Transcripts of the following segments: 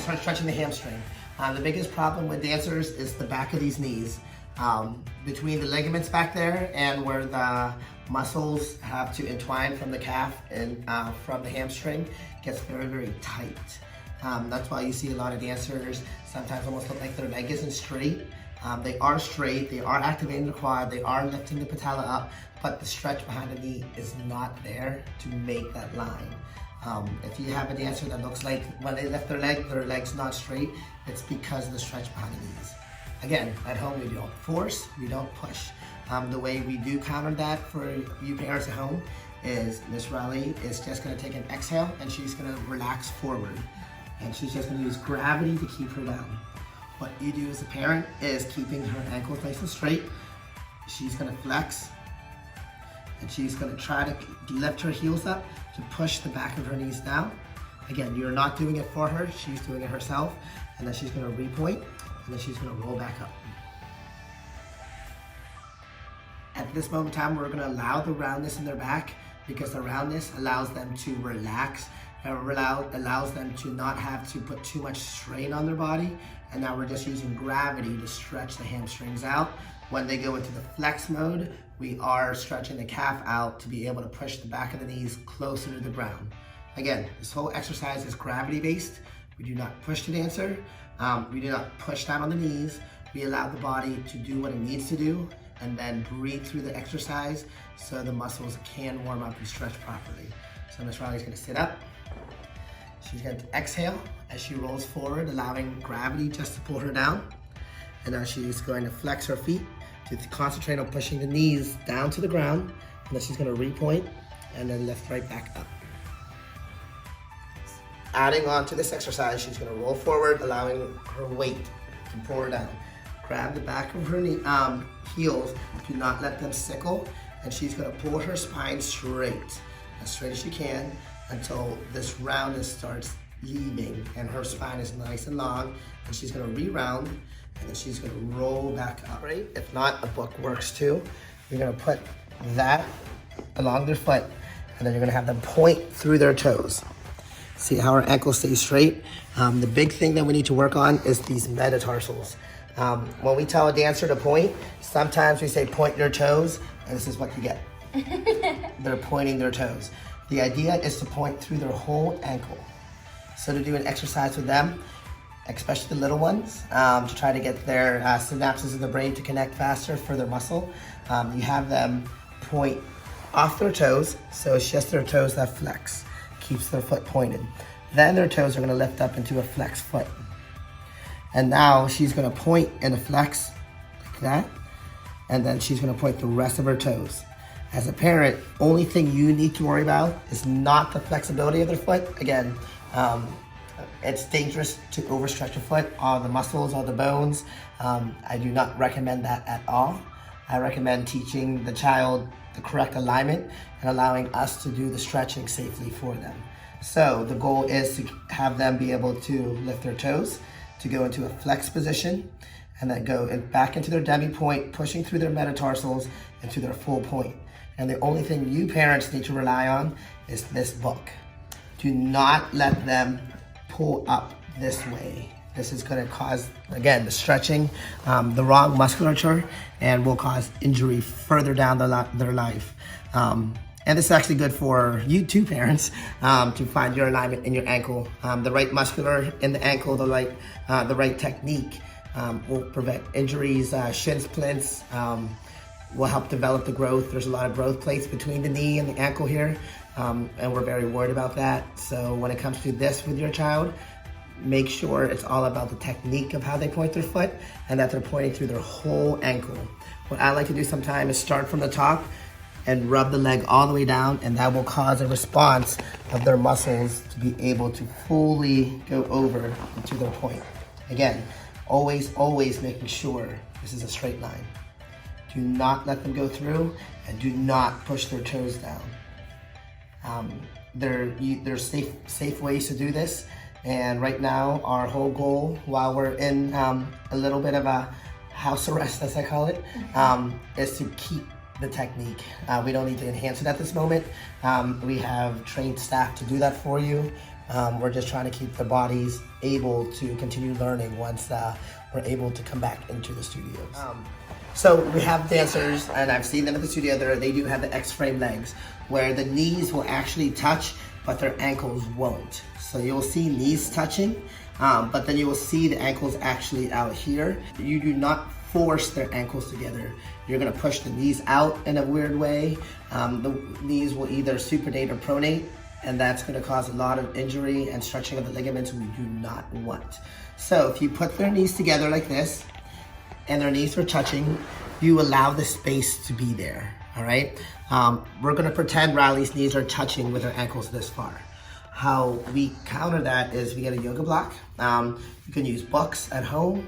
start stretching the hamstring. The biggest problem with dancers is the back of these knees. Between the ligaments back there and where the muscles have to entwine from the calf and from the hamstring, gets very, very tight. That's why you see a lot of dancers sometimes almost look like their leg isn't straight. They are straight, they are activating the quad, they are lifting the patella up, but the stretch behind the knee is not there to make that line. If you have a dancer that looks like when they lift their leg's not straight, it's because of the stretch behind the knees. Again, at home we don't force, we don't push. The way we do counter that for you parents at home is Miss Riley is just gonna take an exhale and she's gonna relax forward. And she's just gonna use gravity to keep her down. What you do as a parent is keeping her ankles nice and straight. She's gonna flex and she's gonna try to lift her heels up to push the back of her knees down. Again, you're not doing it for her, she's doing it herself. And then she's gonna repoint and then she's gonna roll back up. At this moment in time, we're gonna allow the roundness in their back because the roundness allows them to relax and allows them to not have to put too much strain on their body. And now we're just using gravity to stretch the hamstrings out. When they go into the flex mode, we are stretching the calf out to be able to push the back of the knees closer to the ground. Again, this whole exercise is gravity based. We do not push the dancer. We do not push down on the knees. We allow the body to do what it needs to do and then breathe through the exercise so the muscles can warm up and stretch properly. So Miss Riley's gonna sit up. She's going to exhale as she rolls forward, allowing gravity just to pull her down. And now she's going to flex her feet to concentrate on pushing the knees down to the ground. And then she's going to repoint and then lift right back up. Adding on to this exercise, she's going to roll forward, allowing her weight to pull her down. Grab the back of her heels, do not let them sickle, and she's going to pull her spine straight as she can, until this roundness starts leaving and her spine is nice and long, and she's gonna re-round and then she's gonna roll back up. Right? If not, a book works too. You're gonna put that along their foot and then you're gonna have them point through their toes. See how our ankle stays straight? The big thing that we need to work on is these metatarsals. When we tell a dancer to point, sometimes we say point your toes, and this is what you get. They're pointing their toes. The idea is to point through their whole ankle. So to do an exercise with them, especially the little ones, to try to get their synapses in the brain to connect faster for their muscle, you have them point off their toes, so it's just their toes that flex, keeps their foot pointed. Then their toes are gonna lift up into a flex foot. And now she's gonna point in a flex like that, and then she's gonna point the rest of her toes. As a parent, only thing you need to worry about is not the flexibility of their foot. Again, it's dangerous to overstretch your foot, all the muscles, all the bones. I do not recommend that at all. I recommend teaching the child the correct alignment and allowing us to do the stretching safely for them. So the goal is to have them be able to lift their toes, to go into a flex position, and then go back into their demi point, pushing through their metatarsals into their full point. And the only thing you parents need to rely on is this book. Do not let them pull up this way. This is gonna cause, again, the stretching, the wrong musculature, and will cause injury further down their life. And this is actually good for you too, parents, to find your alignment in your ankle. The right muscular in the ankle, the right technique will prevent injuries, shin splints, will help develop the growth. There's a lot of growth plates between the knee and the ankle here, and we're very worried about that. So when it comes to this with your child, make sure it's all about the technique of how they point their foot and that they're pointing through their whole ankle. What I like to do sometimes is start from the top and rub the leg all the way down, and that will cause a response of their muscles to be able to fully go over to their point. Again, always making sure this is a straight line. Do not let them go through, and do not push their toes down. There's safe ways to do this, and right now our whole goal, while we're in a little bit of a house arrest, as I call it, is to keep the technique. We don't need to enhance it at this moment. We have trained staff to do that for you. We're just trying to keep the bodies able to continue learning once we're able to come back into the studios. So we have dancers, and I've seen them at the studio, they do have the X-frame legs, where the knees will actually touch, but their ankles won't. So you'll see knees touching, but then you will see the ankles actually out here. You do not force their ankles together. You're gonna push the knees out in a weird way. The knees will either supinate or pronate, and that's gonna cause a lot of injury and stretching of the ligaments we do not want. So if you put their knees together like this, and their knees are touching, you allow the space to be there, all right? We're gonna pretend Riley's knees are touching with her ankles this far. How we counter that is we get a yoga block. You can use books at home,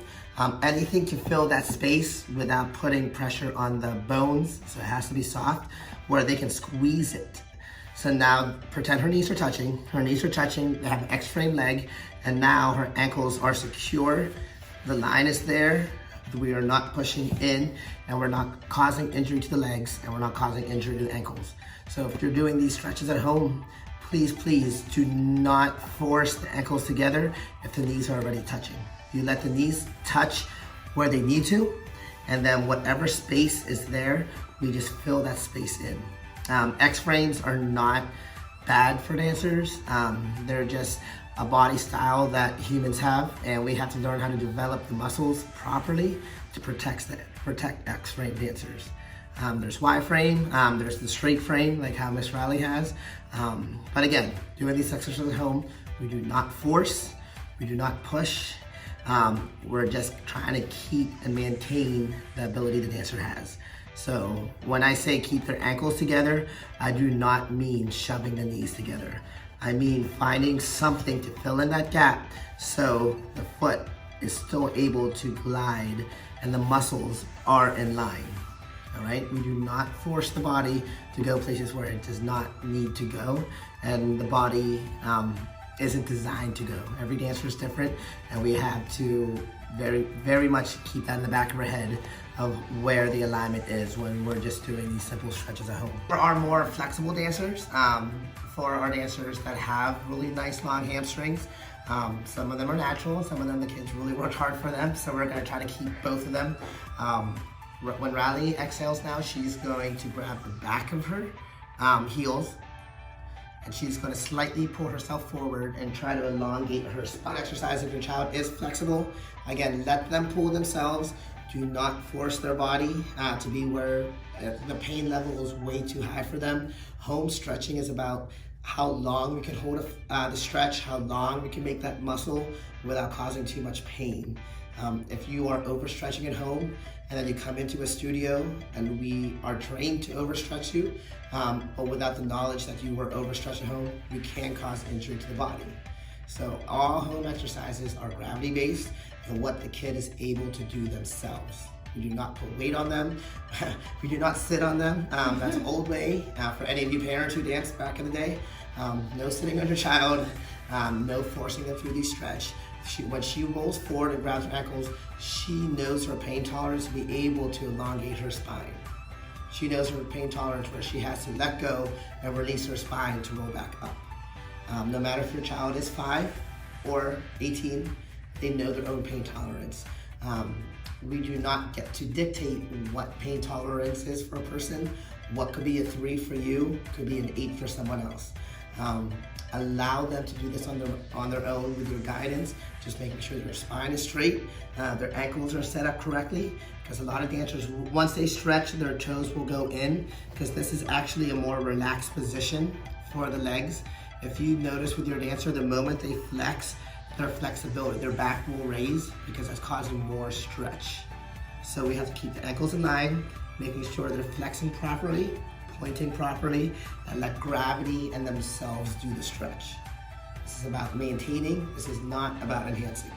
anything to fill that space without putting pressure on the bones, so it has to be soft, where they can squeeze it. So now pretend her knees are touching, they have an X-frame leg, and now her ankles are secure. The line is there, we are not pushing in, and we're not causing injury to the legs, and we're not causing injury to the ankles. So if you're doing these stretches at home, please do not force the ankles together if the knees are already touching. You let the knees touch where they need to, and then whatever space is there, we just fill that space in. X-frames are not bad for dancers. They're just a body style that humans have, and we have to learn how to develop the muscles properly to protect X-frame dancers. There's Y-frame, there's the straight frame, like how Miss Riley has. But again, doing these exercises at home, we do not force, we do not push. We're just trying to keep and maintain the ability the dancer has. So when I say keep their ankles together, I do not mean shoving the knees together. I mean finding something to fill in that gap so the foot is still able to glide and the muscles are in line. All right, we do not force the body to go places where it does not need to go, and the body isn't designed to go. Every dancer is different, and we have to very much keep that in the back of our head of where the alignment is when we're just doing these simple stretches at home. For our more flexible dancers, for our dancers that have really nice long hamstrings, some of them are natural, some of them the kids really worked hard for them, so we're gonna try to keep both of them. When Riley exhales now, she's going to grab the back of her heels, and she's going to slightly pull herself forward and try to elongate her spine. Exercise if your child is flexible. Again, let them pull themselves. Do not force their body to be where the pain level is way too high for them. Home stretching is about how long we can hold the stretch, how long we can make that muscle without causing too much pain. If you are overstretching at home and then you come into a studio and we are trained to overstretch you, but without the knowledge that you were overstretched at home, you can cause injury to the body. So all home exercises are gravity-based and what the kid is able to do themselves. We do not put weight on them. We do not sit on them. That's an old way. For any of you parents who danced back in the day, no sitting on your child, no forcing them through these stretch. When she rolls forward and grabs her ankles, she knows her pain tolerance to be able to elongate her spine. She knows her pain tolerance where she has to let go and release her spine to roll back up. No matter if your child is 5 or 18, they know their own pain tolerance. We do not get to dictate what pain tolerance is for a person. What could be a 3 for you could be an 8 for someone else. Allow them to do this on their own with your guidance, just making sure their spine is straight, their ankles are set up correctly, because a lot of dancers, once they stretch, their toes will go in, because this is actually a more relaxed position for the legs. If you notice with your dancer, the moment they flex, their flexibility, their back will raise because that's causing more stretch. So we have to keep the ankles in line, making sure they're flexing properly, pointing properly, and let gravity and themselves do the stretch. This is about maintaining, this is not about enhancing.